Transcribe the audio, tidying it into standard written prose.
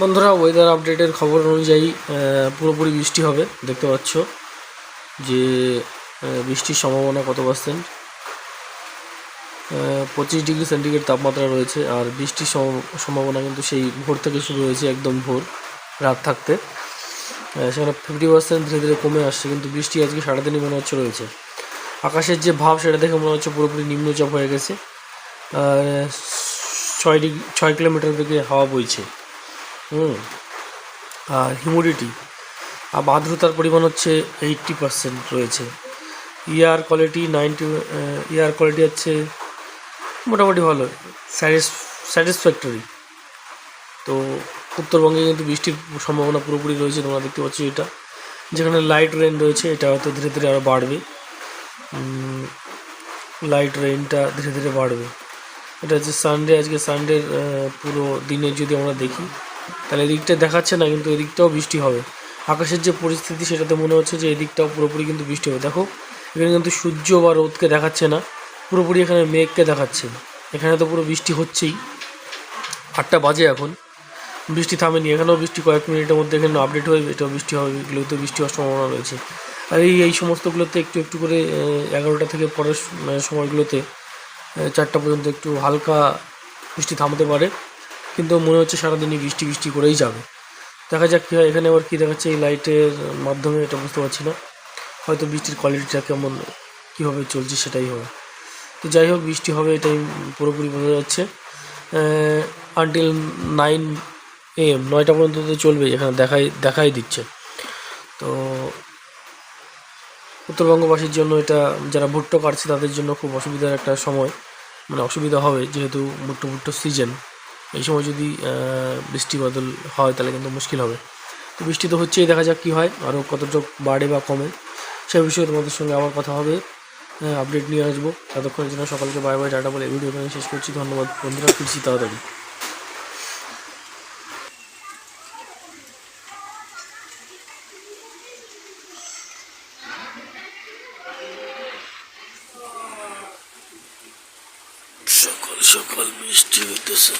বন্ধুরা, ওয়েদার আপডেটের খবর অনুযায়ী পুরোপুরি বৃষ্টি হবে। দেখতে পাচ্ছ যে বৃষ্টির সম্ভাবনা কত পার্সেন্ট। 25 ডিগ্রি সেন্টিগ্রেড তাপমাত্রা রয়েছে। আর বৃষ্টির সম্ভাবনা কিন্তু সেই ভোর থেকে শুরু হয়েছে, একদম ভোর রাত থাকতে। সেখানে 50% ধীরে ধীরে কমে আসছে, কিন্তু বৃষ্টি আজকে সারাদিনই মনে হচ্ছে রয়েছে। আকাশের যে ভাব সেটা দেখে মনে হচ্ছে পুরোপুরি নিম্নচাপ হয়ে গেছে। 6 কিলোমিটার বেগে হাওয়া বইছে। আর হিউমিডিটি আর্দ্রতার পরিমাণ হচ্ছে 80% রয়েছে। এয়ার কোয়ালিটি হচ্ছে মোটামুটি ভালো, স্যাটিসফ্যাক্টরি। তো উত্তরবঙ্গে কিন্তু বৃষ্টির সম্ভাবনা পুরোপুরি রয়েছে। তোমরা দেখতে পাচ্ছ এটা, যেখানে লাইট রেইন রয়েছে, এটা হয়তো ধীরে ধীরে আরও বাড়বে। লাইট রেইনটা ধীরে ধীরে বাড়বে। এটা হচ্ছে সানডে। আজকে সানডের পুরো দিনে যদি আমরা দেখি, তাহলে এদিকটা দেখাচ্ছে না, কিন্তু এদিকটাও বৃষ্টি হবে। আকাশের যে পরিস্থিতি সেটাতে মনে হচ্ছে যে এদিকটাও পুরোপুরি কিন্তু বৃষ্টি হবে। দেখো, এখানে কিন্তু সূর্য বা রোদকে দেখাচ্ছে না, পুরোপুরি এখানে মেঘকে দেখাচ্ছে। এখানে তো পুরো বৃষ্টি হচ্ছেই। 8টা বাজে এখন, বৃষ্টি থামেনি। এখানেও বৃষ্টি কয়েক মিনিটের মধ্যে এখানে আপডেট হয়ে এটাও বৃষ্টি হবে। এগুলোতে বৃষ্টি হওয়ার সম্ভাবনা রয়েছে। আর এই সমস্তগুলোতে একটু একটু করে 11টা থেকে পরের সময়গুলোতে 4টা পর্যন্ত একটু হালকা বৃষ্টি থামতে পারে, কিন্তু মনে হচ্ছে সারাদিনই বৃষ্টি বৃষ্টি করেই যাবে। দেখা যাক কী হয়। এখানে আবার কী দেখাচ্ছে এই লাইটের মাধ্যমে, এটা বুঝতে পারছি না। হয়তো বৃষ্টির কোয়ালিটিটা কেমন কীভাবে চলছে সেটাই হবে। তো যাই হোক, বৃষ্টি হবে এটাই পুরোপুরি বোঝা যাচ্ছে। আনটিল 9 AM, 9টা পর্যন্ত তো চলবেই, এখানে দেখাই দিচ্ছে। তো উত্তরবঙ্গবাসীর জন্য এটা, যারা ভুট্টো কাটছে তাদের জন্য খুব অসুবিধার একটা সময়, মানে অসুবিধা হবে, যেহেতু ভুট্টো সিজন। এই সময় যদি বৃষ্টি বাদল হয় তাহলে কিন্তু মুশকিল হবে। তো বৃষ্টি তো হচ্ছেই, দেখা যাক কী হয়, আরও কতটুকু বাড়ে বা কমে সে বিষয়ে তোমাদের সঙ্গে আবার কথা হবে। আপডেট নিয়ে আসবো। ততক্ষণের জন্য সকলকে বাই বাই, টাটা বলে ভিডিও এখানে শেষ করছি। ধন্যবাদ বন্ধুরা, ফিরছি তাড়াতাড়ি। সকাল সকাল বৃষ্টি হইতেছে।